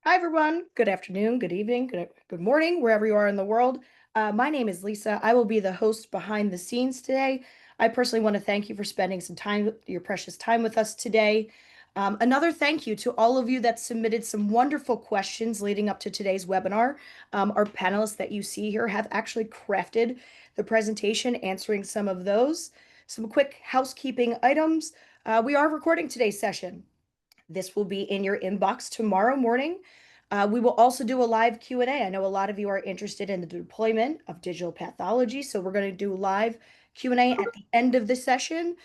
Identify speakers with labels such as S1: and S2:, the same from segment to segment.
S1: Hi, everyone. Good afternoon, good evening, good morning, wherever you are in the world. My name is Lisa. I will be the host behind the scenes today. I personally want to thank you for spending some time, your precious time with us today. Another thank you to all of you that submitted some wonderful questions leading up to today's webinar. Our panelists that you see here have actually crafted the presentation answering some of those. Some quick housekeeping items. We are recording today's session. This will be in your inbox tomorrow morning. We will also do a live Q&A. I know a lot of you are interested in the deployment of digital pathology, so we're going to do live Q&A at the end of the session.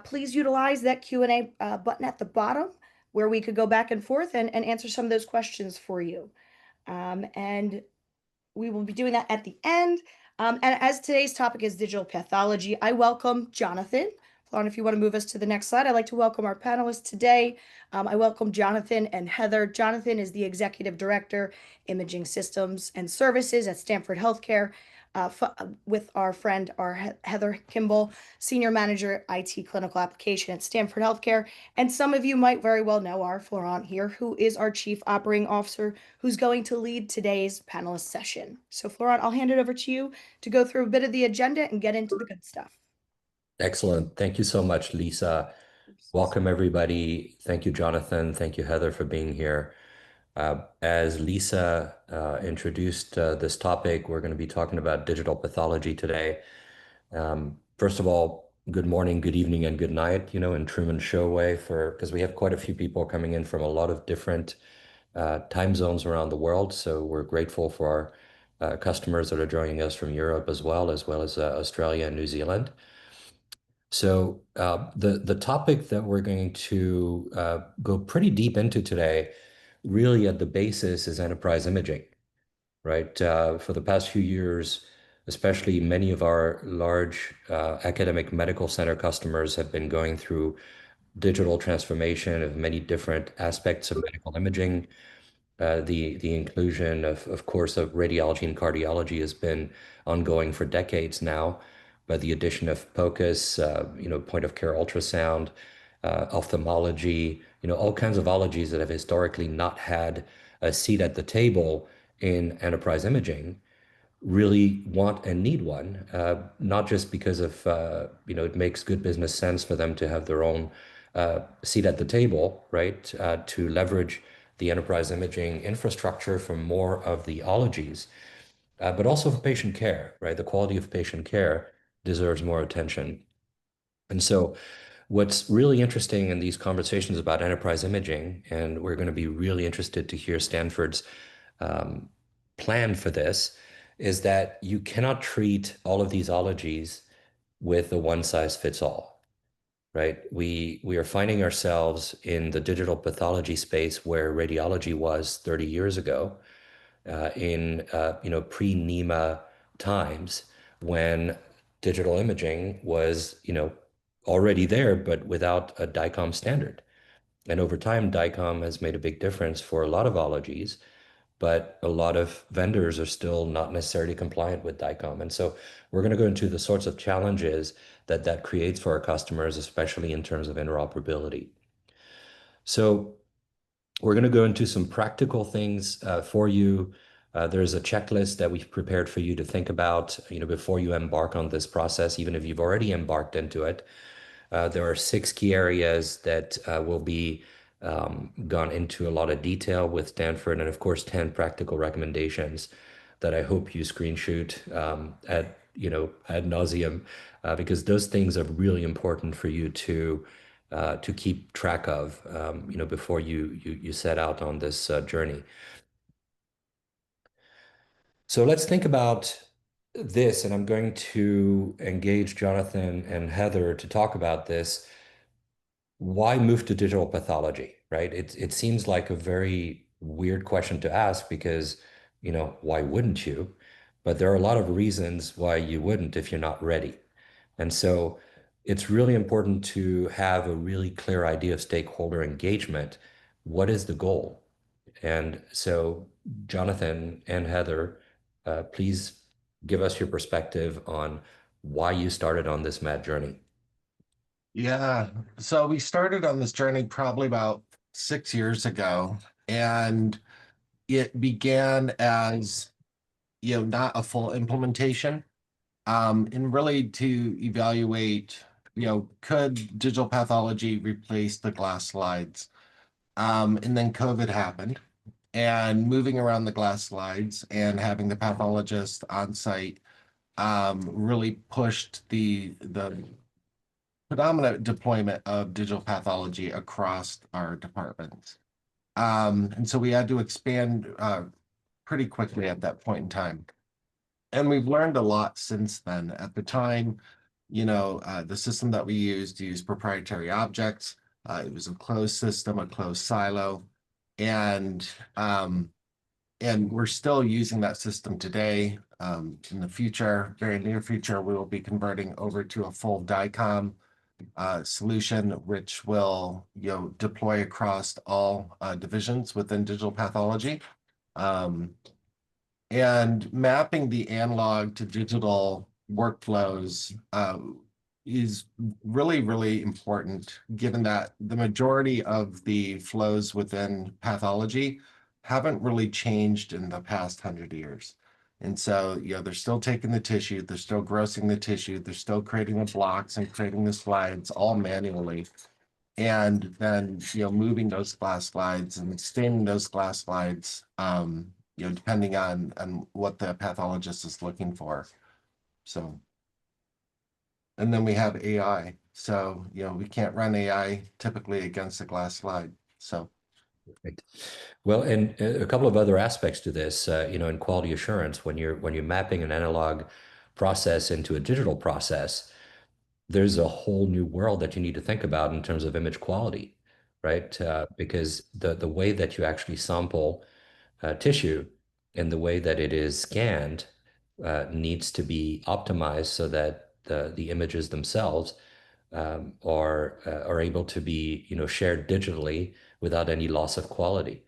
S1: Please utilize that Q&A button at the bottom where we could go back and forth and answer some of those questions for you. And we will be doing that at the end. And as today's topic is digital pathology, I welcome Jonathan. Lauren, if you want to move us to the next slide, I'd like to welcome our panelists today. I welcome Jonathan and Heather. Jonathan is the Executive Director, Imaging Systems and Services at Stanford Health Care, with our friend, Heather Kimball, Senior Manager, IT Clinical Application at Stanford Health Care. And some of you might very well know our Florent here, who is our Chief Operating Officer, who's going to lead today's panelist session. So Florent, I'll hand it over to you to go through a bit of the agenda and get into the good stuff.
S2: Excellent. Thank you so much, Lisa. Welcome, everybody. Thank you, Jonathan. Thank you, Heather, for being here. As Lisa introduced this topic, we're going to be talking about digital pathology today. First of all, good morning, good evening, and good night, in Truman Show way, because we have quite a few people coming in from a lot of different time zones around the world. So we're grateful for our customers that are joining us from Europe as well as Australia and New Zealand. So the topic that we're going to go pretty deep into today, really at the basis, is enterprise imaging, right? For the past few years, especially many of our large academic medical center customers have been going through digital transformation of many different aspects of medical imaging. The inclusion of course, of radiology and cardiology has been ongoing for decades now, but the addition of POCUS, point of care ultrasound, ophthalmology, all kinds of ologies that have historically not had a seat at the table in enterprise imaging really want and need one, not just because of, it makes good business sense for them to have their own seat at the table, right? To leverage the enterprise imaging infrastructure for more of the ologies, but also for patient care, right? The quality of patient care deserves more attention. And so what's really interesting in these conversations about enterprise imaging, and we're going to be really interested to hear Stanford's um, plan for this, is that you cannot treat all of these ologies with a one size fits all, right? We are finding ourselves in the digital pathology space where radiology was 30 years ago, in pre-NEMA times, when digital imaging was already there, but without a DICOM standard. And over time, DICOM has made a big difference for a lot of ologies, but a lot of vendors are still not necessarily compliant with DICOM. And so we're going to go into the sorts of challenges that that creates for our customers, especially in terms of interoperability. So we're going to go into some practical things for you. There's a checklist that we've prepared for you to think about, before you embark on this process, even if you've already embarked into it. There are 6 key areas that will be gone into a lot of detail with Stanford, and of course, 10 practical recommendations that I hope you screenshot ad nauseum, because those things are really important for you to keep track of, before you set out on this journey. So let's think about this, and I'm going to engage Jonathan and Heather to talk about this. Why move to digital pathology, right? It seems like a very weird question to ask because, why wouldn't you? But there are a lot of reasons why you wouldn't if you're not ready. And so it's really important to have a really clear idea of stakeholder engagement. What is the goal? And so, Jonathan and Heather, please give us your perspective on why you started on this mad journey.
S3: Yeah. So we started on this journey probably about 6 years ago. And it began as, not a full implementation, and really to evaluate, could digital pathology replace the glass slides? And then COVID happened, and moving around the glass slides and having the pathologist on site really pushed the predominant deployment of digital pathology across our departments. And so we had to expand pretty quickly at that point in time. And we've learned a lot since then. At the time, the system that we used proprietary objects. It was a closed system, a closed silo, and um, and we're still using that system today. In the future, very near future, we will be converting over to a full DICOM solution, which will deploy across all divisions within digital pathology. Um, and mapping the analog to digital workflows is really, really important, given that the majority of the flows within pathology haven't really changed in the past 100 years. And so, they're still taking the tissue, they're still grossing the tissue, they're still creating the blocks and creating the slides all manually. And then, moving those glass slides and staining those glass slides, depending on what the pathologist is looking for. So, and then we have AI. So, we can't run AI typically against a glass slide. So,
S2: Right. Well, and a couple of other aspects to this, in quality assurance, when you're mapping an analog process into a digital process, there's a whole new world that you need to think about in terms of image quality, right? Because the way that you actually sample tissue and the way that it is scanned needs to be optimized so that the images themselves are able to be shared digitally without any loss of quality,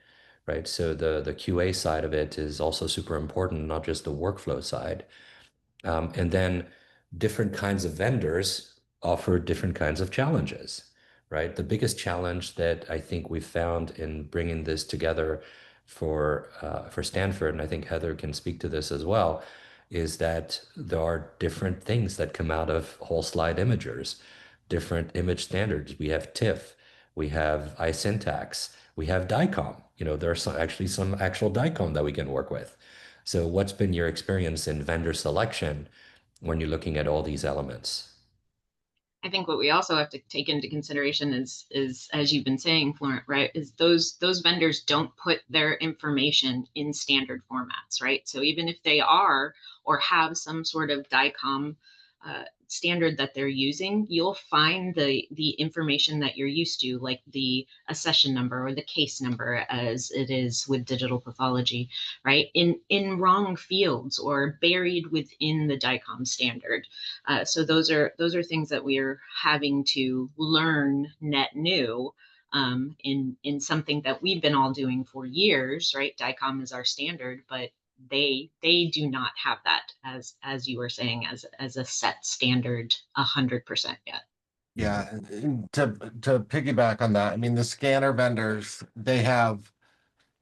S2: right? So the QA side of it is also super important, not just the workflow side. And then different kinds of vendors offer different kinds of challenges, right? The biggest challenge that I think we've found in bringing this together for Stanford, and I think Heather can speak to this as well, is that there are different things that come out of whole slide imagers, different image standards. We have TIFF, we have iSyntax, we have DICOM. There are actually some actual DICOM that we can work with. So what's been your experience in vendor selection when you're looking at all these elements?
S4: I think what we also have to take into consideration is as you've been saying, Florent, right, is those vendors don't put their information in standard formats, right? So even if they are or have some sort of DICOM standard that they're using, you'll find the information that you're used to, like the accession number or the case number, as it is with digital pathology, right, in wrong fields or buried within the DICOM standard. So those are things that we're having to learn net new, in something that we've been all doing for years, right? DICOM is our standard, but they do not have that, as you were saying, as a set standard 100% yet.
S3: yeah, and to piggyback on that, I mean, the scanner vendors, they have,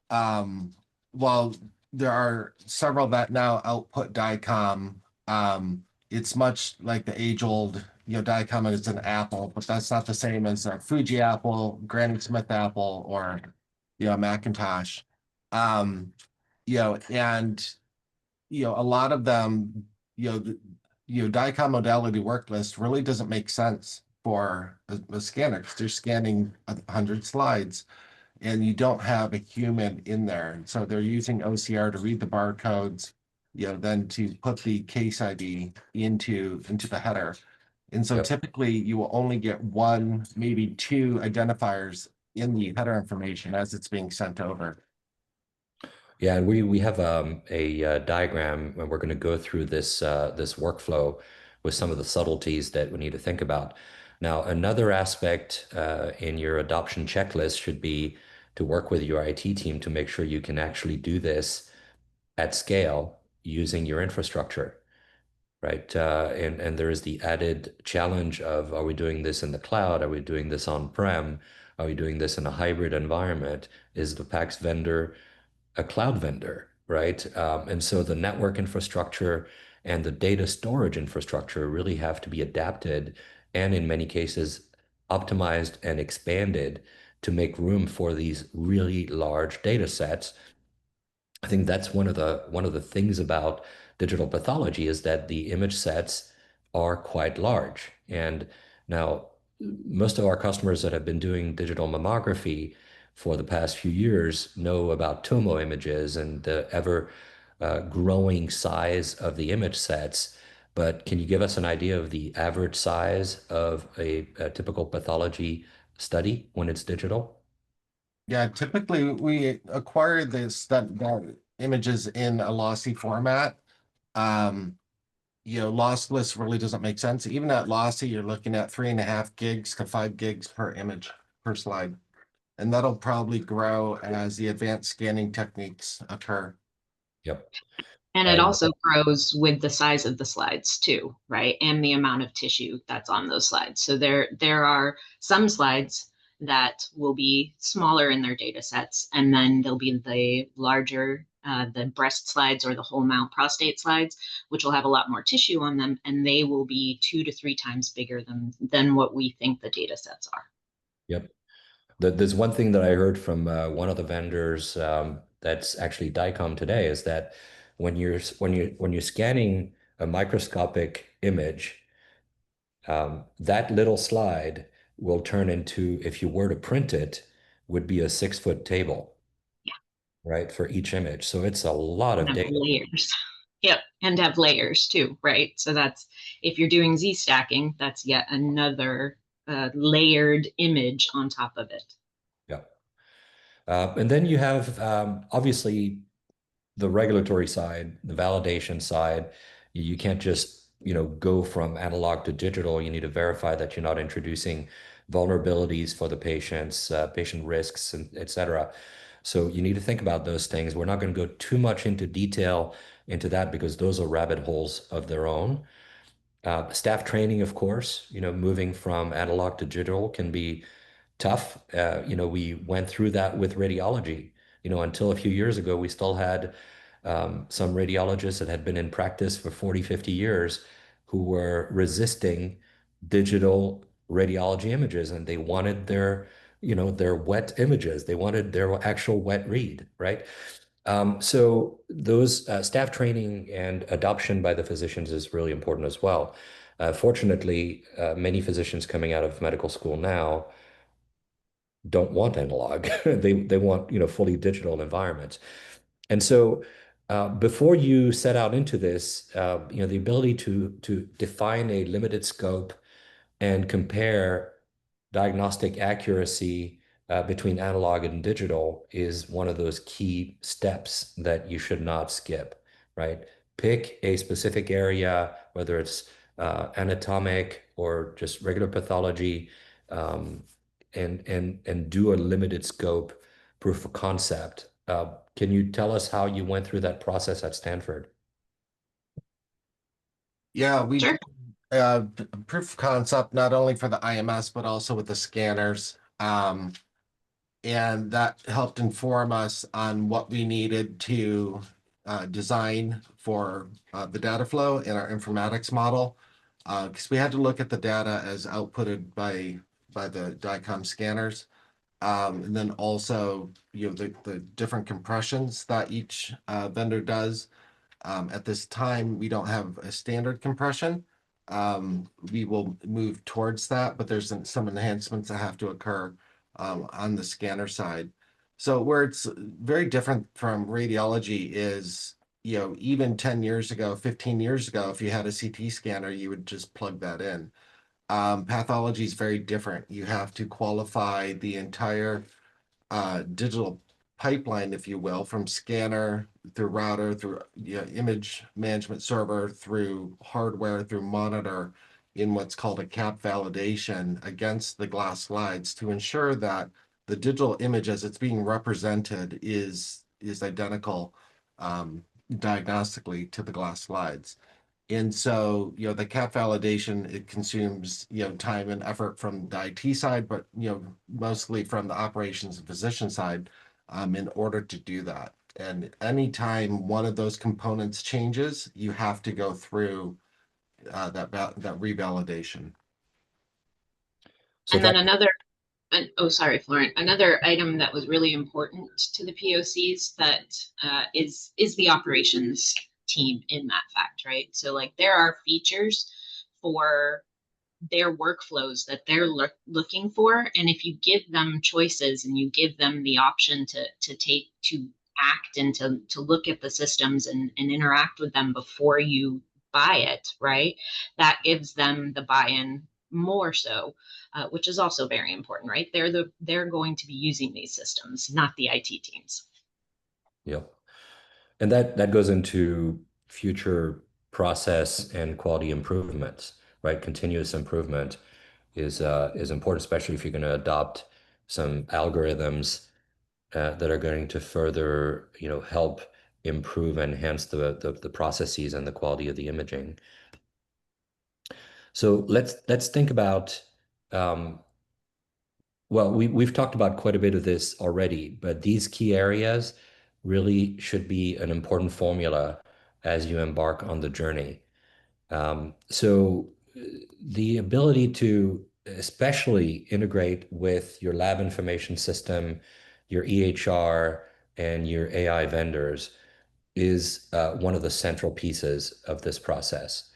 S3: um, while there are several that now output DICOM, it's much like the age-old, DICOM is an Apple, but that's not the same as a Fuji Apple, Granny Smith Apple, or Macintosh. Um, and a lot of them, DICOM modality work list really doesn't make sense for a scanner because they're scanning 100 slides and you don't have a human in there. And so they're using OCR to read the barcodes, then to put the case ID into the header. And so
S2: Yep.
S3: typically you will only get one, maybe two identifiers in the header information as it's being sent over.
S2: Yeah, and we have a diagram, and we're going to go through this workflow with some of the subtleties that we need to think about. Now, another aspect in your adoption checklist should be to work with your IT team to make sure you can actually do this at scale using your infrastructure, right? And there is the added challenge of, are we doing this in the cloud? Are we doing this on-prem? Are we doing this in a hybrid environment? Is the PACS vendor a cloud vendor, right? And so the network infrastructure and the data storage infrastructure really have to be adapted and in many cases optimized and expanded to make room for these really large data sets. I think that's one of the things about digital pathology is that the image sets are quite large. And now most of our customers that have been doing digital mammography for the past few years know about tomo images and the ever growing size of the image sets. But can you give us an idea of the average size of a typical pathology study when it's digital?
S3: Yeah, typically we acquire that images in a lossy format. Um, lossless really doesn't make sense. Even at lossy, you're looking at 3.5 gigs to 5 gigs per image per slide. And that'll probably grow as the advanced scanning techniques occur.
S2: Yep.
S4: And it
S2: And
S4: also grows with the size of the slides too, right? And the amount of tissue that's on those slides. So there are some slides that will be smaller in their data sets, and then there'll be the larger, the breast slides or the whole mount prostate slides, which will have a lot more tissue on them, and they will be 2 to 3 times bigger than what we think the data sets are.
S2: yep. There's one thing that I heard from one of the vendors that's actually DICOM today is that when you're scanning a microscopic image, that little slide will turn into, if you were to print it, would be a 6-foot table,
S4: Yeah,
S2: right, for each image. So it's a lot
S4: and
S2: of
S4: have
S2: data.
S4: layers. Yep, and have layers too, right? So that's, if you're doing Z stacking, that's yet another layered image on top of it.
S2: Yeah. And then you have obviously the regulatory side, the validation side. You can't just, go from analog to digital. You need to verify that you're not introducing vulnerabilities for the patients, patient risks, and et cetera. So you need to think about those things. We're not going to go too much into detail into that because those are rabbit holes of their own. Staff training, of course, moving from analog to digital can be tough. We went through that with radiology. Until a few years ago, we still had some radiologists that had been in practice for 40, 50 years who were resisting digital radiology images, and they wanted their wet images. They wanted their actual wet read, right? So those staff training and adoption by the physicians is really important as well. Fortunately, many physicians coming out of medical school now don't want analog. They want, fully digital environments. And so before you set out into this, the ability to define a limited scope and compare diagnostic accuracy between analog and digital is one of those key steps that you should not skip, right? Pick a specific area, whether it's anatomic or just regular pathology, um, and do a limited scope proof of concept. Can you tell us how you went through that process at Stanford?
S3: Yeah, we
S4: Sure.
S3: proof of concept not only for the IMS but also with the scanners. And that helped inform us on what we needed to design for the data flow in our informatics model, because we had to look at the data as outputted by the DICOM scanners, and then also the different compressions that each vendor does. At this time, we don't have a standard compression. We will move towards that, but there's some enhancements that have to occur on the scanner side. So where it's very different from radiology is, even 10 years ago, 15 years ago, if you had a CT scanner, you would just plug that in. Pathology is very different. You have to qualify the entire digital pipeline, if you will, from scanner through router, through image management server, through hardware, through monitor, in what's called a cap validation against the glass slides to ensure that the digital image as it's being represented is identical diagnostically to the glass slides. And so, the cap validation, it consumes, time and effort from the IT side, but, mostly from the operations and physician side, in order to do that. And anytime one of those components changes, you have to go through that revalidation.
S2: So
S4: And then oh, sorry, Florent. Another item that was really important to the POCs that is the operations team in that fact, right? So like there are features for their workflows that they're looking for, and if you give them choices and you give them the option to act and to look at the systems and interact with them before you buy it, right? That gives them the buy-in more so, which is also very important, right? They're going to be using these systems, not the IT teams.
S2: Yep. And that goes into future process and quality improvements, right? Continuous improvement is important, especially if you're going to adopt some algorithms that are going to further, help improve and enhance the processes and the quality of the imaging. So let's think about well, we've talked about quite a bit of this already, but these key areas really should be an important formula as you embark on the journey. So the ability to especially integrate with your lab information system, your EHR, and your AI vendors is one of the central pieces of this process.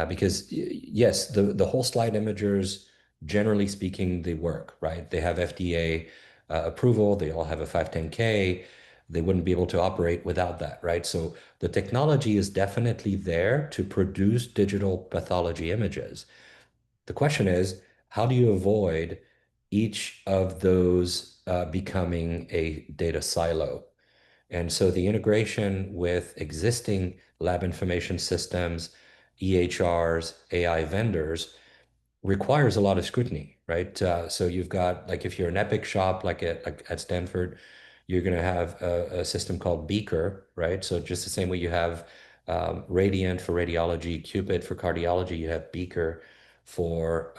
S2: Because yes, the whole slide imagers, generally speaking, they work, right? They have FDA approval. They all have a 510(k). They wouldn't be able to operate without that, right? So the technology is definitely there to produce digital pathology images. The question is, how do you avoid each of those becoming a data silo? And so the integration with existing lab information systems, EHRs, AI vendors requires a lot of scrutiny, right? So you've got, like, if you're an Epic shop, like at Stanford, you're going to have a system called Beaker, right? So just the same way you have Radiant for radiology, Cupid for cardiology, you have Beaker for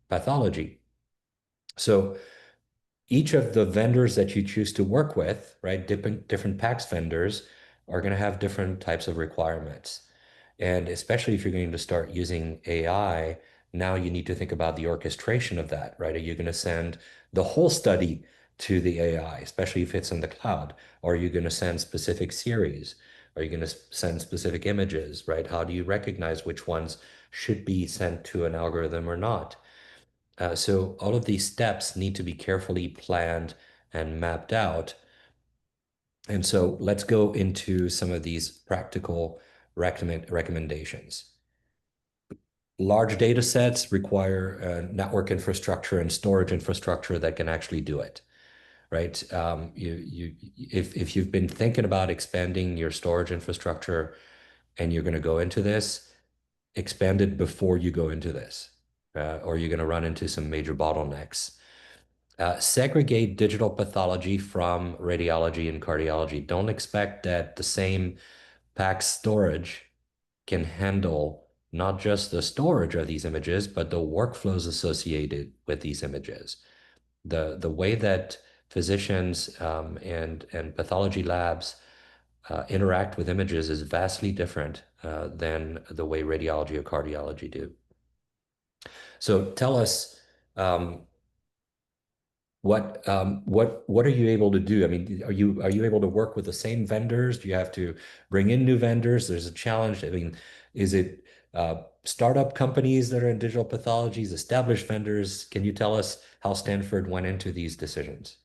S2: pathology. So each of the vendors that you choose to work with, right, different PACS vendors are going to have different types of requirements. And especially if you're going to start using AI, now you need to think about the orchestration of that, right? Are you going to send the whole study to the AI, especially if it's in the cloud? Or are you going to send specific series? Are you going to send specific images, right? How do you recognize which ones should be sent to an algorithm or not? So all of these steps need to be carefully planned and mapped out. And so let's go into some of these practical recommendations. Large data sets require network infrastructure and storage infrastructure that can actually do it, right? If you've been thinking about expanding your storage infrastructure and you're going to go into this, expand it before you go into this, or you're going to run into some major bottlenecks. Segregate digital pathology from radiology and cardiology. Don't expect that the same PACS storage can handle not just the storage of these images, but the workflows associated with these images. The way that physicians and pathology labs interact with images is vastly different than the way radiology or cardiology do. So tell us, what are you able to do? I mean, are you able to work with the same vendors? Do you have to bring in new vendors? There's a challenge. I mean, is it startup companies that are in digital pathologies, established vendors? Can you tell us how Stanford went into these decisions?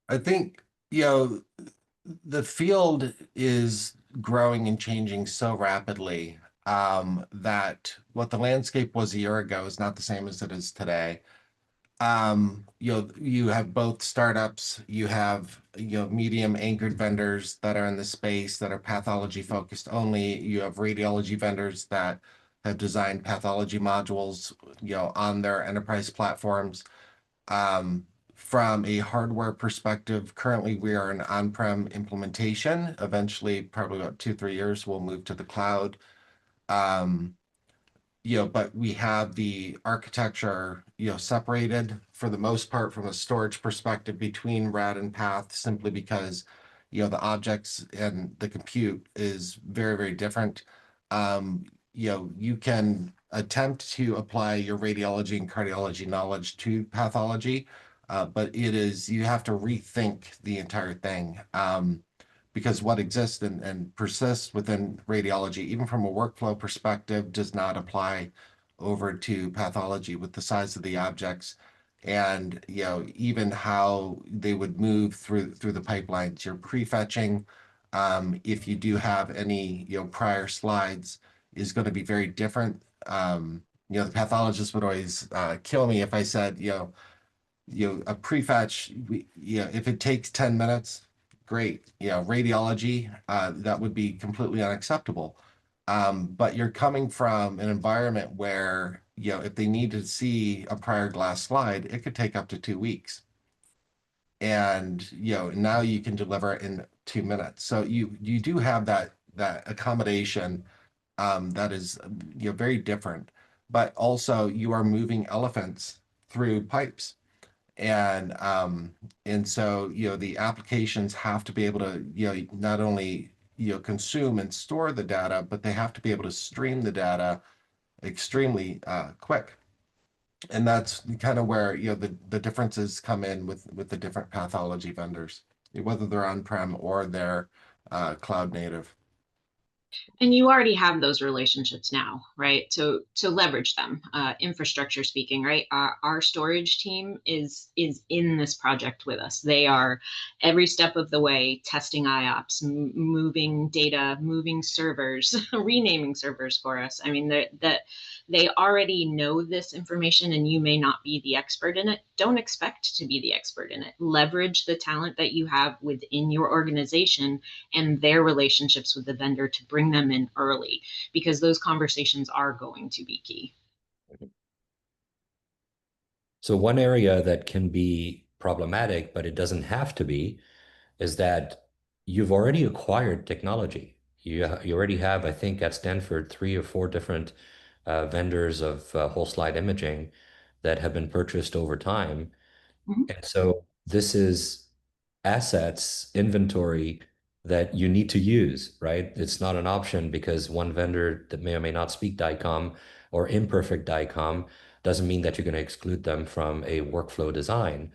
S3: I think, the field is growing and changing so rapidly that what the landscape was a year ago is not the same as it is today. You have both startups, you have, medium anchored vendors that are in the space that are pathology focused only. You have radiology vendors that have designed pathology modules, on their enterprise platforms. From a hardware perspective, currently we are an on-prem implementation. Eventually, probably about 2-3 years, we'll move to the cloud. Um, but we have the architecture, separated for the most part from a storage perspective between RAD and Path, simply because, the objects and the compute is very, very different. You can attempt to apply your radiology and cardiology knowledge to pathology, but you have to rethink the entire thing. Because what exists and persists within radiology, even from a workflow perspective, does not apply over to pathology with the size of the objects and even how they would move through the pipelines. Your prefetching, if you do have any prior slides, is going to be very different. The pathologist would always kill me if I said a prefetch, if it takes 10 minutes, great. Radiology, that would be completely unacceptable. But you're coming from an environment where, if they need to see a prior glass slide, it could take up to 2 weeks. And, now you can deliver it in 2 minutes. So you do have that accommodation that is, very different. But also you are moving elephants through pipes. And so the applications have to be able to not only consume and store the data, but they have to be able to stream the data extremely quick. And that's kind of where the differences come in with the different pathology vendors, whether they're on-prem or they're cloud native.
S4: And you already have those relationships now, right? So to leverage them, infrastructure speaking, right? Our storage team is in this project with us. They are every step of the way testing IOPS, moving data, moving servers, renaming servers for us. I mean, that they already know this information, and you may not be the expert in it. Don't expect to be the expert in it. Leverage the talent that you have within your organization and their relationships with the vendor to bring them in early, because those conversations are going to be key.
S2: So one area that can be problematic, but it doesn't have to be, is that you've already acquired technology. You already have, I think, at Stanford, 3 or 4 different vendors of whole slide imaging that have been purchased over time.
S4: Mhm.
S2: And so this is assets, inventory that you need to use, right? It's not an option because one vendor that may or may not speak DICOM or imperfect DICOM doesn't mean that you're going to exclude them from a workflow design.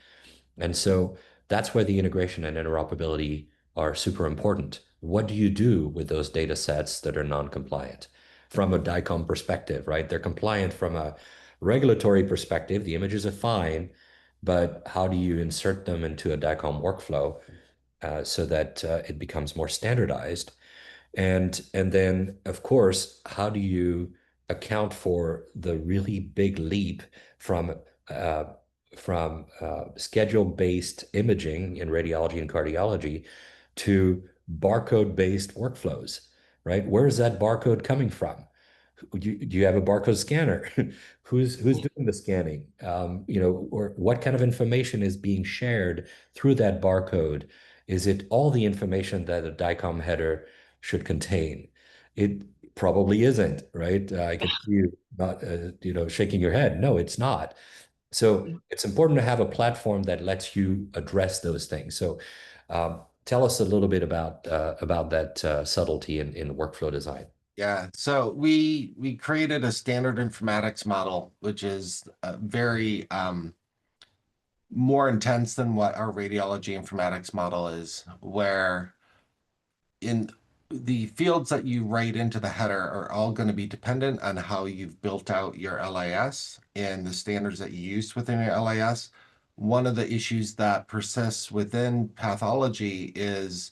S2: And so that's where the integration and interoperability are super important. What do you do with those data sets that are non-compliant from a DICOM perspective, right? They're compliant from a regulatory perspective. The images are fine, but how do you insert them into a DICOM workflow so that it becomes more standardized? And then, of course, how do you account for the really big leap from uh, schedule-based imaging in radiology and cardiology to barcode-based workflows, right? Where is that barcode coming from? Do you have a barcode scanner? Who's doing the scanning? Or what kind of information is being shared through that barcode? Is it all the information that a DICOM header should contain? It probably isn't, right? I can see you not, shaking your head. No, it's not. So it's important to have a platform that lets you address those things. So tell us a little bit about that subtlety in workflow design.
S3: Yeah, so we created a standard informatics model, which is very more intense than what our radiology informatics model is, where in the fields that you write into the header are all going to be dependent on how you've built out your LIS and the standards that you use within your LIS. One of the issues that persists within pathology is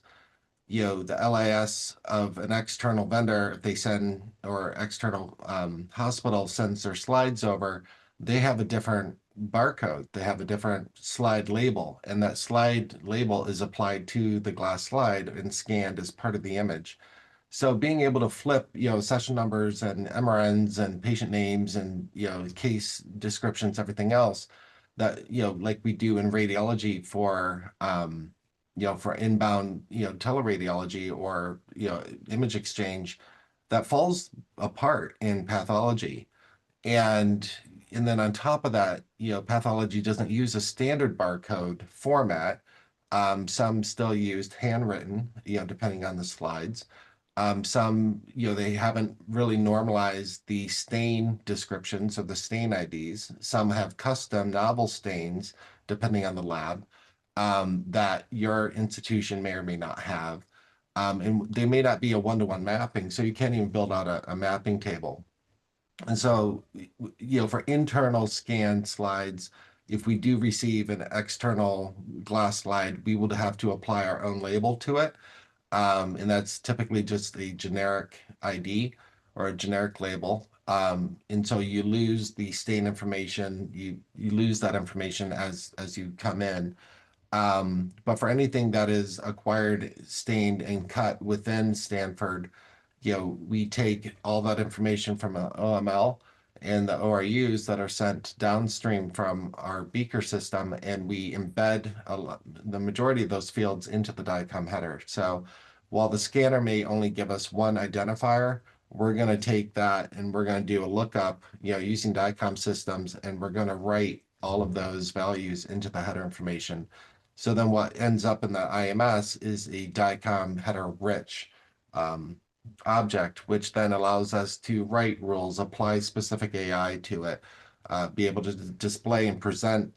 S3: the LIS of an external vendor, if they send, or external hospital sends their slides over, they have a different barcode. They have a different slide label, and that slide label is applied to the glass slide and scanned as part of the image. So being able to flip, session numbers and MRNs and patient names and, case descriptions, everything else that, like we do in radiology for inbound, teleradiology or, image exchange, that falls apart in pathology. And then on top of that, pathology doesn't use a standard barcode format. Some still used handwritten, depending on the slides. Some, they haven't really normalized the stain descriptions of the stain IDs. Some have custom novel stains, depending on the lab, that your institution may or may not have. And they may not be a one-to-one mapping, so you can't even build out a mapping table. And so, for internal scan slides, if we do receive an external glass slide, we would have to apply our own label to it. And that's typically just a generic ID or a generic label. And so you lose the stain information, you lose that information as you come in. But for anything that is acquired, stained, and cut within Stanford, we take all that information from an OML and the ORUs that are sent downstream from our beaker system, and we embed the majority of those fields into the DICOM header. So while the scanner may only give us one identifier, we're going to take that and we're going to do a lookup, using DICOM systems, and we're going to write all of those values into the header information. So then what ends up in the IMS is a DICOM header rich object, which then allows us to write rules, apply specific AI to it, be able to display and present,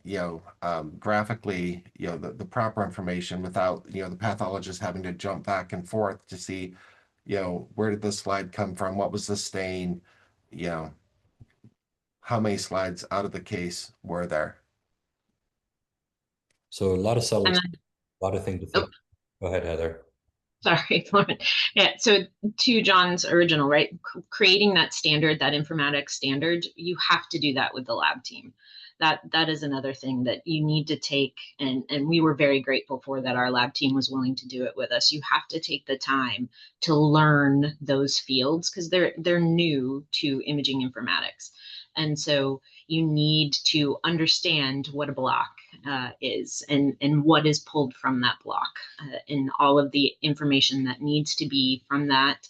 S3: graphically, the proper information without, the pathologist having to jump back and forth to see, where did this slide come from? What was the stain? How many slides out of the case were there?
S2: So a lot of solid,
S4: And
S2: a lot of things to
S4: then,
S2: think. Go ahead, Heather.
S4: sorry, Lauren. Yeah, so to John's original, right? Creating that standard, that informatics standard, you have to do that with the lab team. That is another thing that you need to take, and we were very grateful for that our lab team was willing to do it with us. You have to take the time to learn those fields because they're new to imaging informatics. And so you need to understand what a block is and what is pulled from that block and all of the information that needs to be from that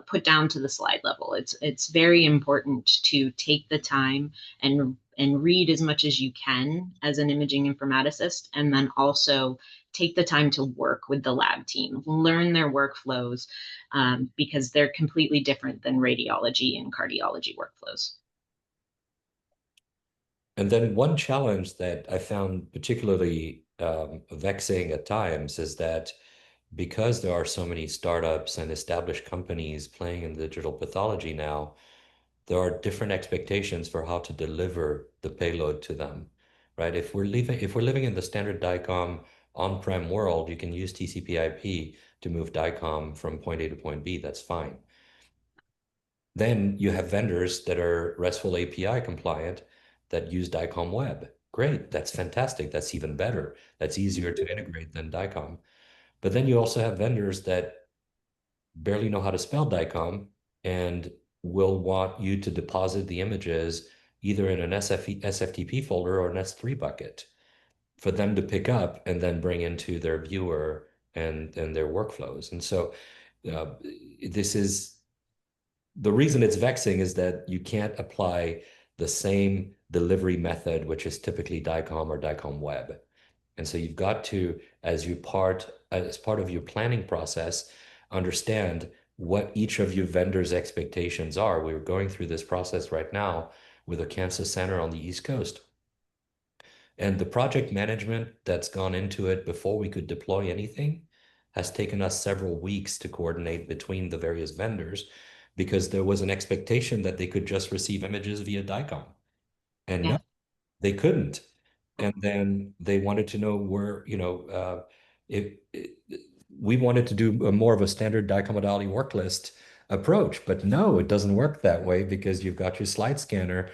S4: put down to the slide level. It's very important to take the time and read as much as you can as an imaging informaticist, and then also take the time to work with the lab team, learn their workflows, because they're completely different than radiology and cardiology workflows.
S2: And then one challenge that I found particularly vexing at times is that because there are so many startups and established companies playing in digital pathology now, there are different expectations for how to deliver the payload to them, right? If we're living in the standard DICOM on-prem world, you can use TCP/IP to move DICOM from point A to point B. That's fine. Then you have vendors that are RESTful API compliant that use DICOM Web. Great, that's fantastic. That's even better. That's easier to integrate than DICOM. But then you also have vendors that barely know how to spell DICOM and will want you to deposit the images either in an SFTP folder or an S3 bucket for them to pick up and then bring into their viewer and their workflows. And so this is the reason it's vexing is that you can't apply the same delivery method, which is typically DICOM or DICOM Web. And so you've got to, as part of your planning process, understand what each of your vendors' expectations are. We're going through this process right now with a cancer center on the East Coast. And the project management that's gone into it before we could deploy anything has taken us several weeks to coordinate between the various vendors because there was an expectation that they could just receive images via DICOM. And
S4: Yeah.
S2: no, they couldn't. And then they wanted to know where, if we wanted to do more of a standard DICOM modality work list approach, but no, it doesn't work that way because you've got your slide scanner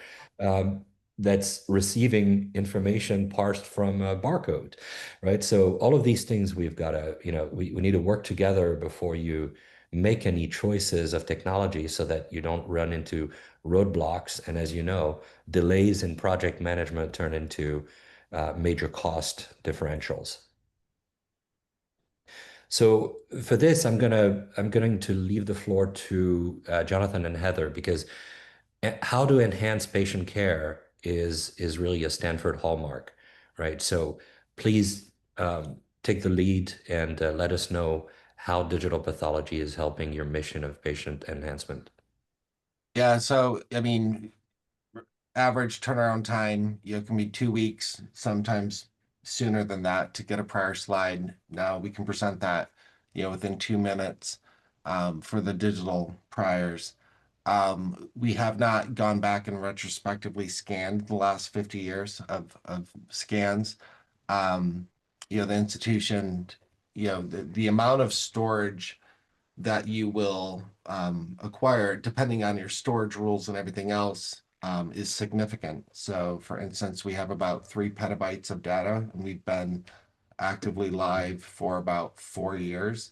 S2: that's receiving information parsed from a barcode, right? So all of these things we've got to, we need to work together before you make any choices of technology so that you don't run into roadblocks. And as you know, delays in project management turn into major cost differentials. So for this, I'm going to leave the floor to Jonathan and Heather because how to enhance patient care is really a Stanford hallmark, right? So please take the lead and let us know how digital pathology is helping your mission of patient enhancement.
S3: Yeah, so I mean, average turnaround time, can be 2 weeks, sometimes sooner than that to get a prior slide. Now we can present that, within 2 minutes for the digital priors. We have not gone back and retrospectively scanned the last 50 years of scans. The institution, the amount of storage that you will acquire, depending on your storage rules and everything else, is significant. So, for instance, we have about 3 petabytes of data, and we've been actively live for about 4 years.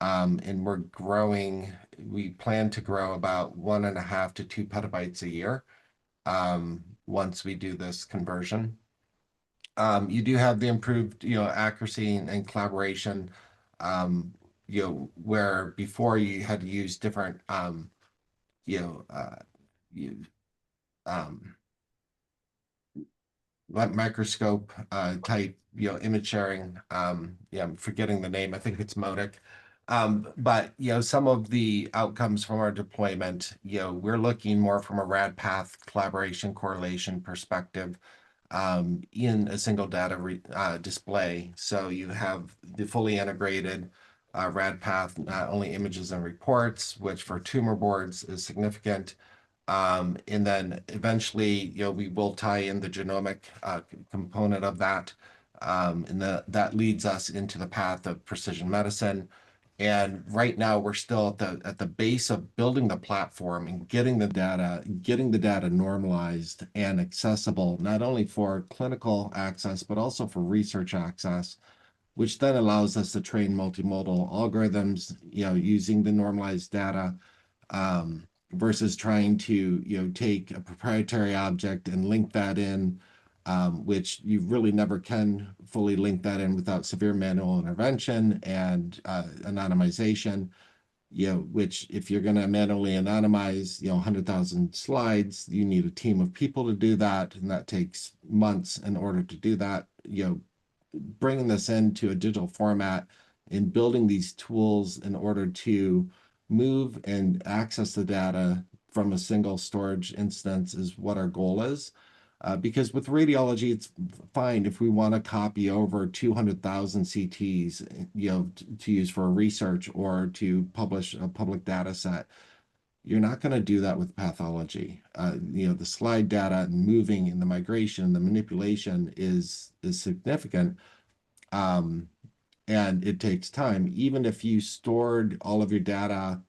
S3: And we're growing, we plan to grow about 1.5 to 2 petabytes a year once we do this conversion. You do have the improved, accuracy and collaboration, where before you had to use different, you know, you, um, microscope type, image sharing. Yeah, I'm forgetting the name. I think it's Modic. But some of the outcomes from our deployment, we're looking more from a rad path collaboration correlation perspective in a single data display. So you have the fully integrated rad path, not only images and reports, which for tumor boards is significant. And then eventually, we will tie in the genomic component of that. And that leads us into the path of precision medicine. And right now, we're still at the base of building the platform and getting the data normalized and accessible, not only for clinical access, but also for research access, which then allows us to train multimodal algorithms, using the normalized data, versus trying to, take a proprietary object and link that in, which you really never can fully link that in without severe manual intervention and anonymization, which if you're going to manually anonymize, 100,000 slides, you need a team of people to do that. And that takes months in order to do that. Bringing this into a digital format and building these tools in order to move and access the data from a single storage instance is what our goal is. Because with radiology, it's fine if we want to copy over 200,000 CTs, to use for research or to publish a public data set. You're not going to do that with pathology. The slide data and moving and the migration, the manipulation is significant. And it takes time. Even if you stored all of your data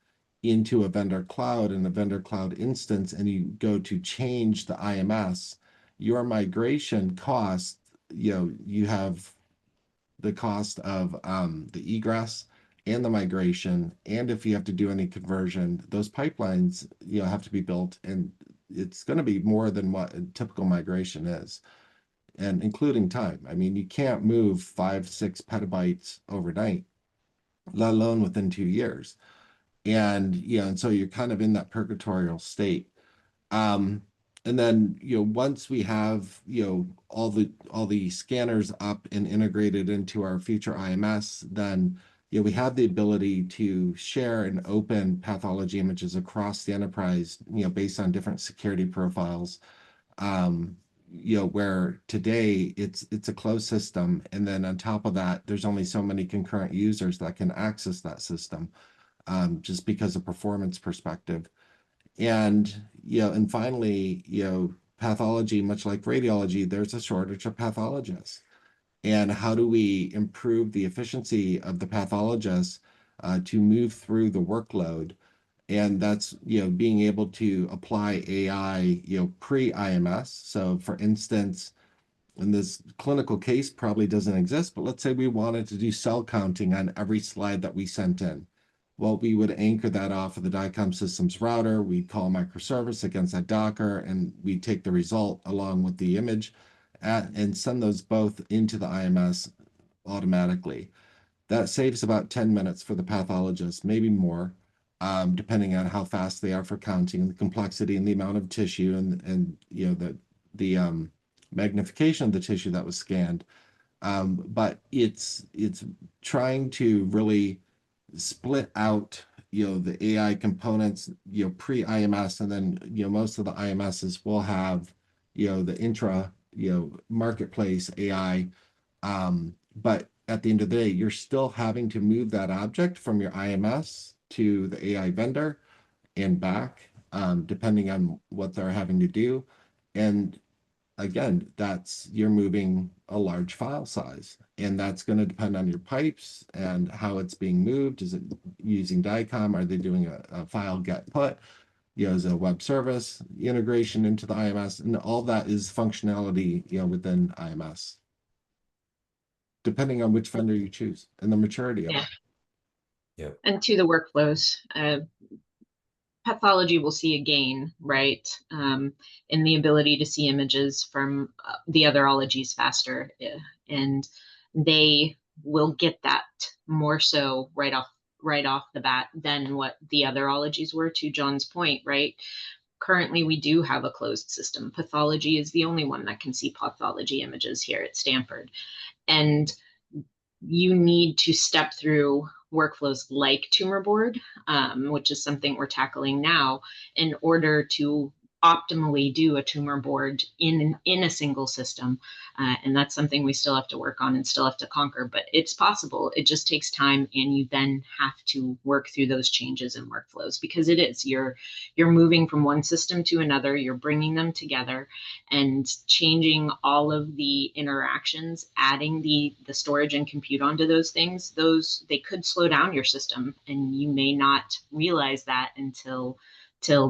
S3: into a vendor cloud and a vendor cloud instance and you go to change the IMS, your migration cost, you have the cost of the egress and the migration. And if you have to do any conversion, those pipelines, have to be built, and it's going to be more than what a typical migration is, and including time. I mean, you can't move 5-6 petabytes overnight, let alone within 2 years. And, and so you're kind of in that purgatorial state. And then, once we have, all the scanners up and integrated into our future IMS, then, we have the ability to share and open pathology images across the enterprise, based on different security profiles. Where today it's a closed system, and then on top of that, there's only so many concurrent users that can access that system, just because of performance perspective. And and finally, pathology, much like radiology, there's a shortage of pathologists. And how do we improve the efficiency of the pathologists to move through the workload? And that's, being able to apply AI, pre-IMS. So for instance, and this clinical case probably doesn't exist, but let's say we wanted to do cell counting on every slide that we sent in. Well, we would anchor that off of the DICOM systems router. We'd call microservice against that Docker, and we take the result along with the image and send those both into the IMS automatically. That saves about 10 minutes for the pathologist, maybe more, depending on how fast they are for counting and the complexity and the amount of tissue and the magnification of the tissue that was scanned. But it's trying to really split out, the AI components, pre-IMS, and then, most of the IMSs will have, the intra, marketplace AI. But at the end of the day, you're still having to move that object from your IMS to the AI vendor and back, depending on what they're having to do. And again, you're moving a large file size, and that's going to depend on your pipes and how it's being moved. Is it using DICOM? Are they doing a file get put? As a web service integration into the IMS, and all that is functionality, within IMS, depending on which vendor you choose and the maturity of
S4: Yeah.
S3: it.
S2: Yeah.
S4: And to the workflows, pathology will see a gain, right, in the ability to see images from the other ologies faster, and they will get that more so right off the bat than what the other ologies were. To John's point, right? Currently, we do have a closed system. Pathology is the only one that can see pathology images here at Stanford, and you need to step through workflows like tumor board, which is something we're tackling now, in order to optimally do a tumor board in a single system. And that's something we still have to work on and still have to conquer, but it's possible. It just takes time, and you then have to work through those changes in workflows, because you're moving from one system to another, you're bringing them together and changing all of the interactions, adding the storage and compute onto those things. They could slow down your system, and you may not realize that until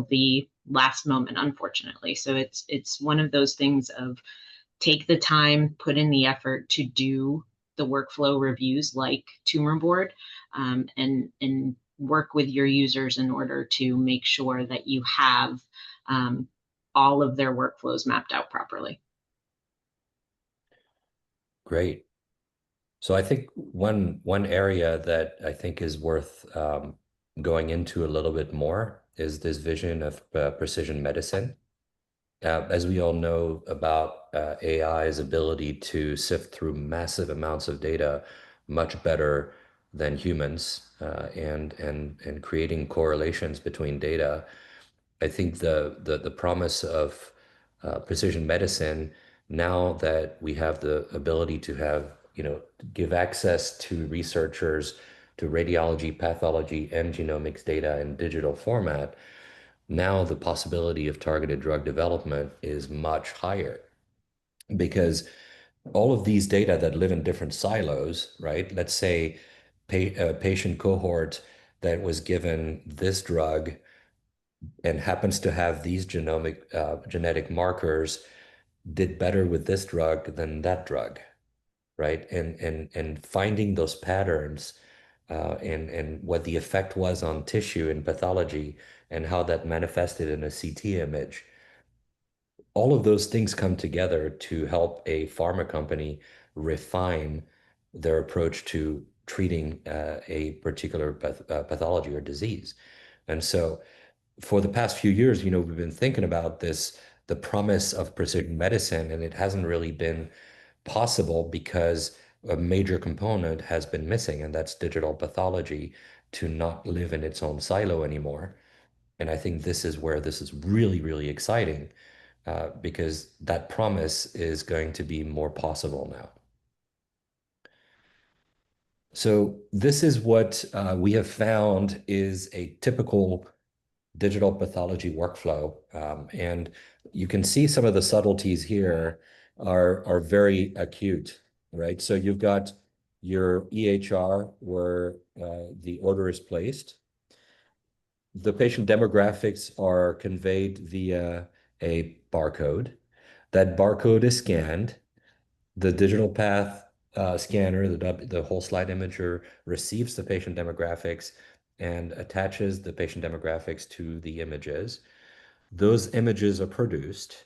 S4: the last moment, unfortunately. So it's one of those things of take the time, put in the effort to do the workflow reviews like tumor board, and work with your users in order to make sure that you have all of their workflows mapped out properly.
S2: Great. So I think one area that I think is worth going into a little bit more is this vision of precision medicine. As we all know about AI's ability to sift through massive amounts of data much better than humans, and creating correlations between data. I think the promise of precision medicine, now that we have the ability to have, give access to researchers to radiology, pathology, and genomics data in digital format, now the possibility of targeted drug development is much higher, because all of these data that live in different silos, right? Let's say a patient cohort that was given this drug and happens to have these genetic markers did better with this drug than that drug, right? And finding those patterns, and what the effect was on tissue and pathology, and how that manifested in a CT image. All of those things come together to help a pharma company refine their approach to treating a particular pathology or disease. And so for the past few years, we've been thinking about this, the promise of precision medicine, and it hasn't really been possible because a major component has been missing, and that's digital pathology, to not live in its own silo anymore. And I think this is where this is really, really exciting, because that promise is going to be more possible now. So this is what we have found is a typical digital pathology workflow. And you can see some of the subtleties here are very acute, right? So you've got your EHR where the order is placed. The patient demographics are conveyed via a barcode. That barcode is scanned. The digital path scanner, the whole slide imager, receives the patient demographics and attaches the patient demographics to the images. Those images are produced,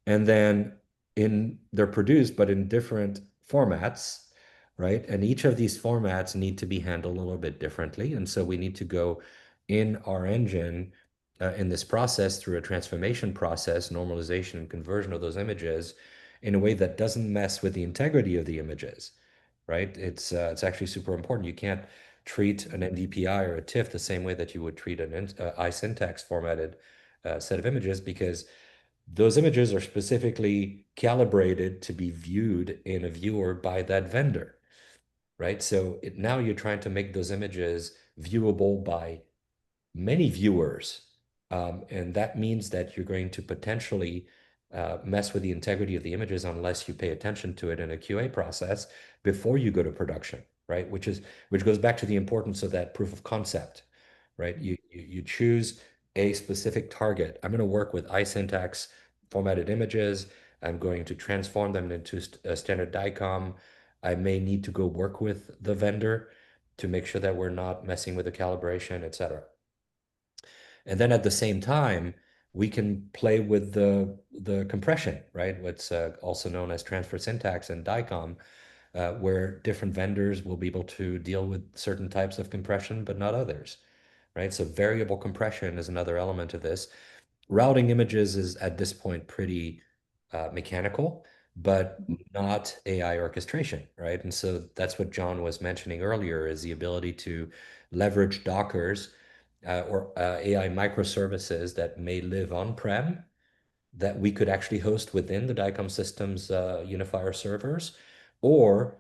S2: and then they're produced, but in different formats, right? And each of these formats need to be handled a little bit differently. And so we need to go in our engine in this process through a transformation process, normalization and conversion of those images, in a way that doesn't mess with the integrity of the images, right? It's actually super important. You can't treat an NDPI or a TIFF the same way that you would treat an iSyntax formatted set of images, because those images are specifically calibrated to be viewed in a viewer by that vendor, right? So now you're trying to make those images viewable by many viewers. And that means that you're going to potentially mess with the integrity of the images unless you pay attention to it in a QA process before you go to production, right? Which goes back to the importance of that proof of concept, right? You choose a specific target. I'm going to work with iSyntax formatted images. I'm going to transform them into a standard DICOM. I may need to go work with the vendor to make sure that we're not messing with the calibration, et cetera. And then at the same time, we can play with the compression, right? What's also known as transfer syntax and DICOM, where different vendors will be able to deal with certain types of compression, but not others, right? So variable compression is another element of this. Routing images is at this point pretty mechanical, but not AI orchestration, right? And so that's what John was mentioning earlier, is the ability to leverage Dockers or AI microservices that may live on-prem that we could actually host within the DICOM systems Unifier servers, or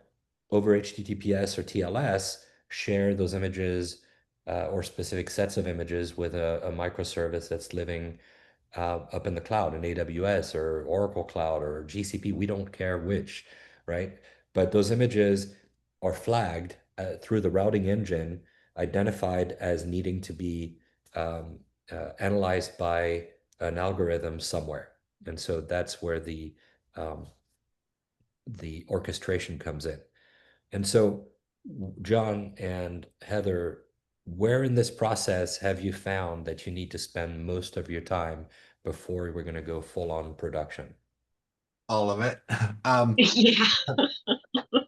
S2: over HTTPS or TLS, share those images or specific sets of images with a microservice that's living up in the cloud, in AWS or Oracle Cloud or GCP. We don't care which, right? But those images are flagged through the routing engine, identified as needing to be analyzed by an algorithm somewhere. And so that's where the orchestration comes in. And so, John and Heather, where in this process have you found that you need to spend most of your time before we're going to go full on production?
S3: All of it.
S4: Yeah.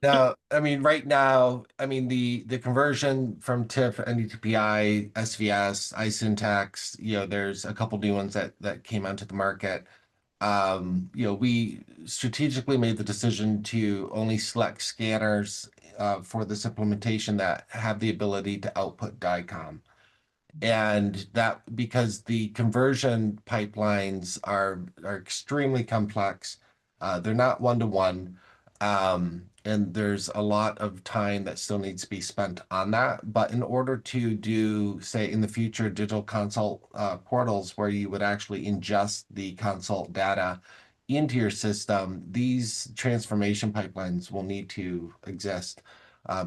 S3: Now, I mean, right now, I mean, the conversion from TIFF, NDTPI, SVS, iSyntax, there's a couple new ones that came onto the market. We strategically made the decision to only select scanners for this implementation that have the ability to output DICOM. And that because the conversion pipelines are extremely complex, they're not one-to-one, and there's a lot of time that still needs to be spent on that. But in order to do, say, in the future, digital consult portals where you would actually ingest the consult data into your system, these transformation pipelines will need to exist,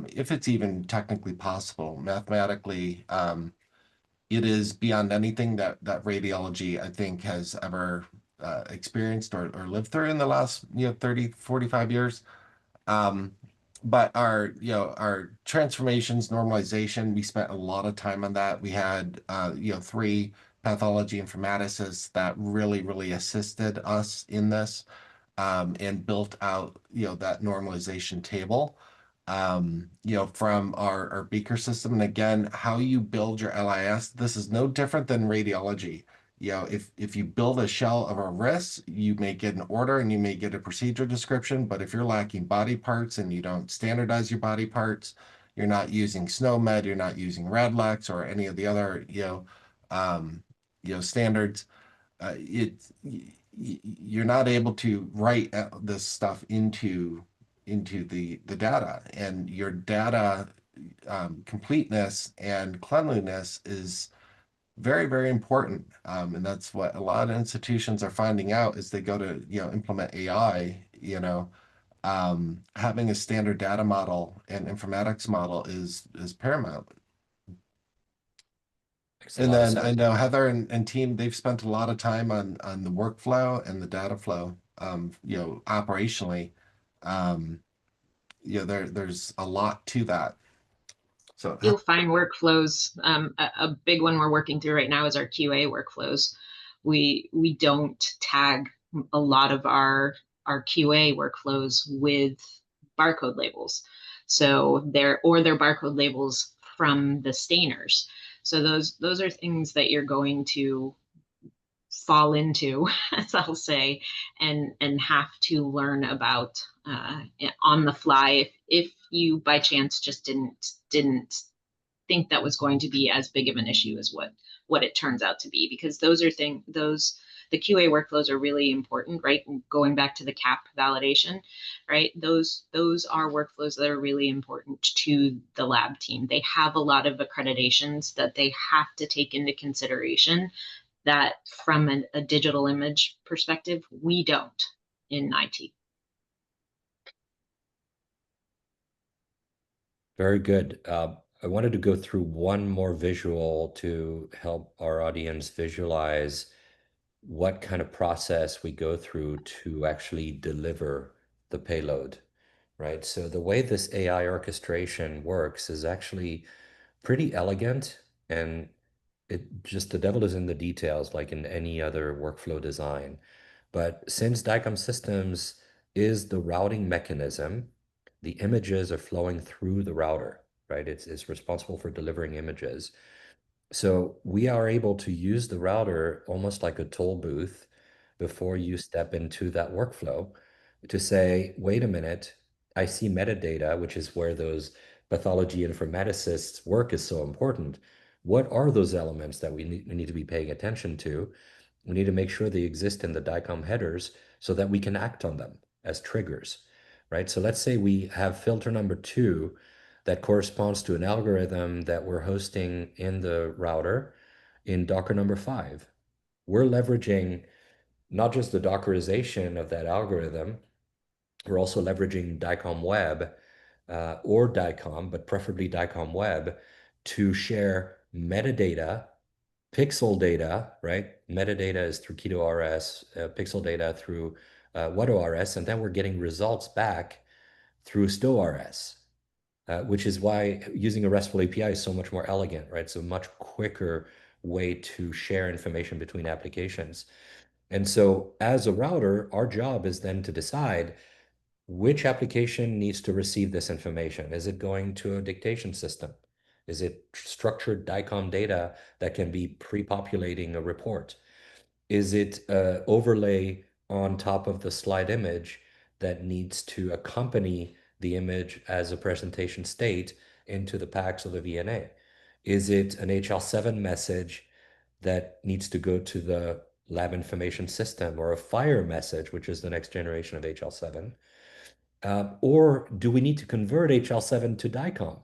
S3: if it's even technically possible. Mathematically, it is beyond anything that radiology, I think, has ever experienced or lived through in the last 30, 45 years. But our transformations, normalization, we spent a lot of time on that. We had 3 pathology informaticists that really assisted us in this, and built out that normalization table, from our beaker system. And again, how you build your LIS, this is no different than radiology. If you build a shell of a wrist, you may get an order and you may get a procedure description, but if you're lacking body parts and you don't standardize your body parts, you're not using SNOMED, you're not using RADLEX or any of the other standards, you're not able to write this stuff into the data, and your data completeness and cleanliness is very important, and that's what a lot of institutions are finding out as they go to implement AI. Having a standard data model and informatics model is paramount. And then I know Heather and team, they've spent a lot of time on the workflow and the data flow, operationally. There's a lot to that. So
S4: You'll find workflows. A big one we're working through right now is our QA workflows. We don't tag a lot of our QA workflows with barcode labels. So they're barcode labels from the stainers. So those are things that you're going to fall into, as I'll say, and have to learn about on the fly if you by chance just didn't think that was going to be as big of an issue as what it turns out to be, because the QA workflows are really important, right? And going back to the CAP validation, right? Those are workflows that are really important to the lab team. They have a lot of accreditations that they have to take into consideration that from a digital image perspective, we don't in IT.
S2: Very good. I wanted to go through one more visual to help our audience visualize what kind of process we go through to actually deliver the payload, right? So the way this AI orchestration works is actually pretty elegant, and the devil is in the details, like in any other workflow design. But since DICOM systems is the routing mechanism, the images are flowing through the router, right? It's responsible for delivering images. So we are able to use the router almost like a toll booth before you step into that workflow to say, wait a minute, I see metadata, which is where those pathology informaticists' work is so important. What are those elements that we need to be paying attention to? We need to make sure they exist in the DICOM headers so that we can act on them as triggers, right? So let's say we have filter number 2 that corresponds to an algorithm that we're hosting in the router in Docker number 5. We're leveraging not just the Dockerization of that algorithm, we're also leveraging DICOM Web or DICOM, but preferably DICOM Web, to share metadata, pixel data, right? Metadata is through KetoRS, pixel data through WhatORS, and then we're getting results back through StowRS. Which is why using a RESTful API is so much more elegant, right? It's a much quicker way to share information between applications. And so as a router, our job is then to decide which application needs to receive this information. Is it going to a dictation system? Is it structured DICOM data that can be pre-populating a report? Is it overlay on top of the slide image that needs to accompany the image as a presentation state into the packs of the VNA? Is it an HL7 message that needs to go to the lab information system, or a FHIR message, which is the next generation of HL7? Or do we need to convert HL7 to DICOM,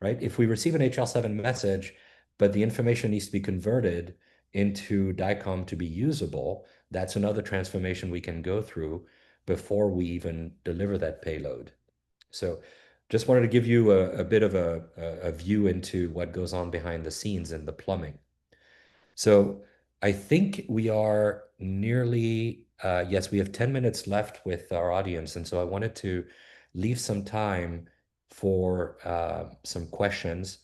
S2: right? If we receive an HL7 message, but the information needs to be converted into DICOM to be usable, that's another transformation we can go through before we even deliver that payload. So just wanted to give you a bit of a view into what goes on behind the scenes in the plumbing. So I think we are nearly, yes, we have 10 minutes left with our audience. And so I wanted to leave some time for some questions.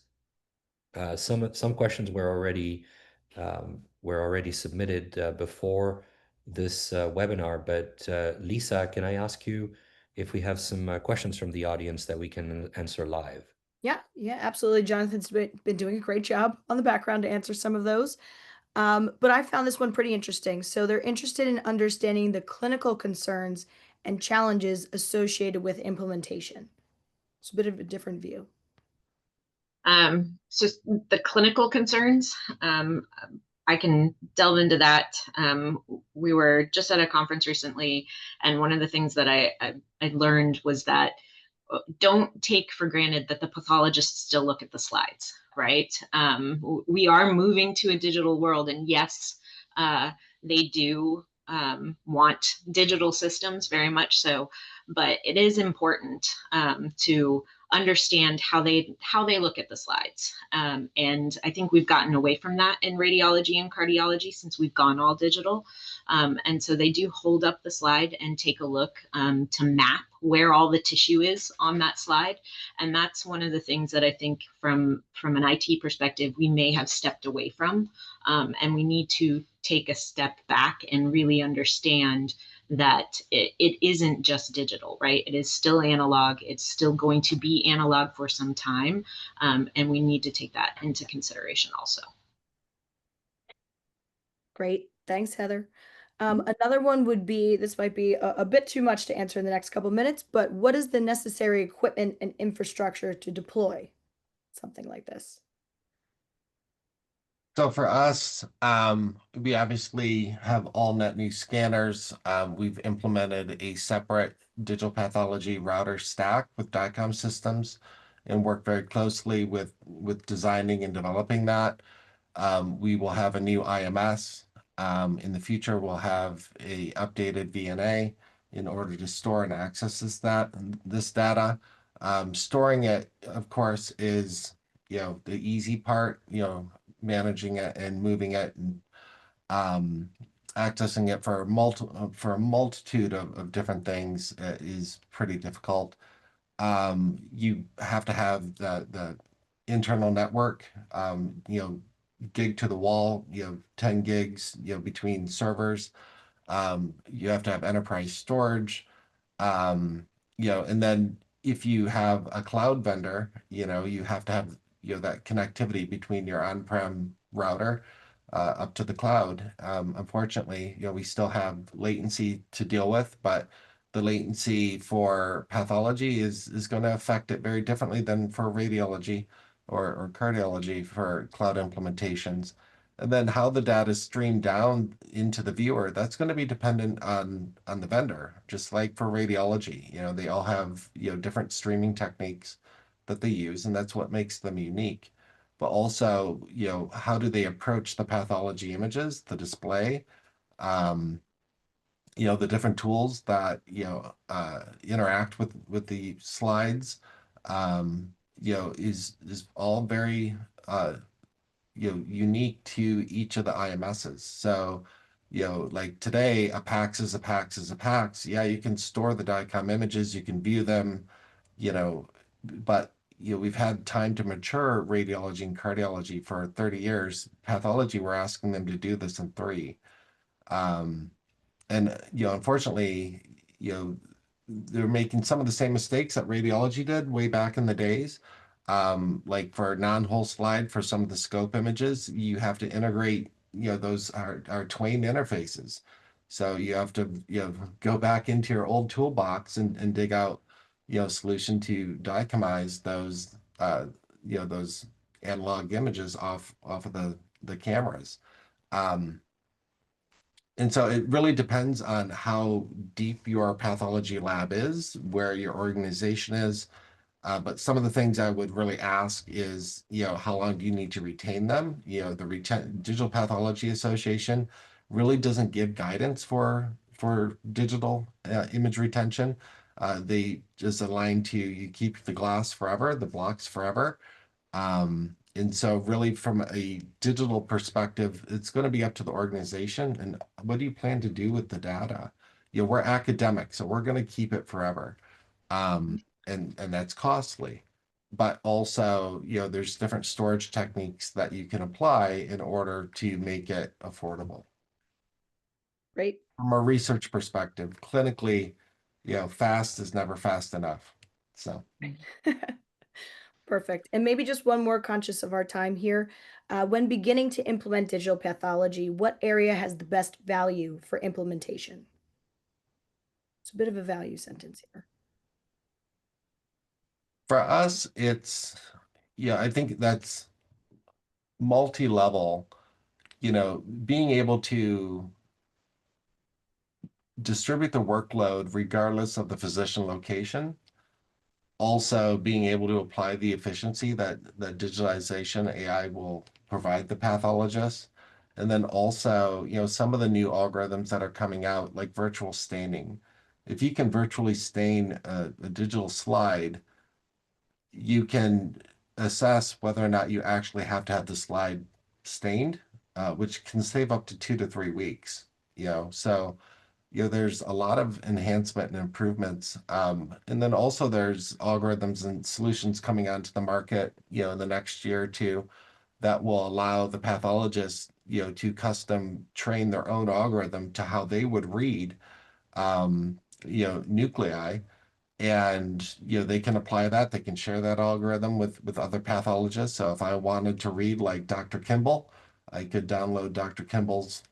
S2: Some questions were already submitted before this webinar. But Lisa, can I ask you if we have some questions from the audience that we can answer live?
S1: Yeah, absolutely. Jonathan's been doing a great job on the background to answer some of those. But I found this one pretty interesting. So they're interested in understanding the clinical concerns and challenges associated with implementation. It's a bit of a different view.
S4: So the clinical concerns, I can delve into that. We were just at a conference recently, and one of the things that I learned was that don't take for granted that the pathologists still look at the slides, right? We are moving to a digital world, and yes, they do want digital systems, very much so, but it is important to understand how they look at the slides. And I think we've gotten away from that in radiology and cardiology since we've gone all digital. And so they do hold up the slide and take a look to map where all the tissue is on that slide. And that's one of the things that I think from an IT perspective, we may have stepped away from. And we need to take a step back and really understand that it isn't just digital, right? It is still analog. It's still going to be analog for some time. And we need to take that into consideration also.
S1: Great. Thanks, Heather. Another one would be, this might be a bit too much to answer in the next couple minutes, but what is the necessary equipment and infrastructure to deploy something like this?
S3: So for us, we obviously have all net new scanners. We've implemented a separate digital pathology router stack with DICOM systems and work very closely with designing and developing that. We will have a new IMS. In the future, we'll have a updated VNA in order to store and access this data. Storing it, of course, is the easy part. Managing it and moving it and um, accessing it for a multitude of different things is pretty difficult. You have to have the internal network, gig to the wall, 10 gigs, between servers. You have to have enterprise storage. Um, and then if you have a cloud vendor, you have to have, that connectivity between your on-prem router up to the cloud. Unfortunately, we still have latency to deal with, but the latency for pathology is going to affect it very differently than for radiology or cardiology for cloud implementations. And then how the data is streamed down into the viewer, that's going to be dependent on the vendor. Just like for radiology, they all have, different streaming techniques that they use, and that's what makes them unique. But also, how do they approach the pathology images, the display, um, the different tools that, interact with the slides, is all very unique to each of the IMSs. So, like today, a PACS is a PACS is a PACS. Yeah, you can store the DICOM images, you can view them, but we've had time to mature radiology and cardiology for 30 years. Pathology, we're asking them to do this in 3. Um, and unfortunately, they're making some of the same mistakes that radiology did way back in the days. Like for non-whole slide for some of the scope images, you have to integrate, those are twain interfaces. So you have to, go back into your old toolbox and dig out, solution to dichomize those, those analog images off of the cameras. Um, and so it really depends on how deep your pathology lab is, where your organization is. But some of the things I would really ask is, how long do you need to retain them? The Digital Pathology Association really doesn't give guidance for digital image retention. They just align to you keep the glass forever, the blocks forever. And so really from a digital perspective, it's going to be up to the organization and what do you plan to do with the data? We're academic, so we're going to keep it forever. And that's costly. But also, there's different storage techniques that you can apply in order to make it affordable.
S1: Great.
S3: From a research perspective, clinically, fast is never fast enough. So
S1: Perfect. And maybe just one more, conscious of our time here. When beginning to implement digital pathology, what area has the best value for implementation? It's a bit of a value sentence here.
S3: for us, it's, I think that's multi-level, being able to distribute the workload regardless of the physician location. Also being able to apply the efficiency that digitalization AI will provide the pathologist. And then also, some of the new algorithms that are coming out, like virtual staining. If you can virtually stain a digital slide, you can assess whether or not you actually have to have the slide stained, which can save up to 2 to 3 weeks. So there's a lot of enhancement and improvements. And then also there's algorithms and solutions coming onto the market, in the next year or two that will allow the pathologists, to custom train their own algorithm to how they would read, nuclei. And, they can apply that. They can share that algorithm with other pathologists. So if I wanted to read like Dr. Kimball, I could download Dr. Kimball's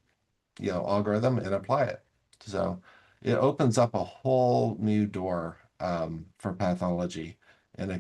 S3: algorithm and apply it. So it opens up a whole new door for pathology and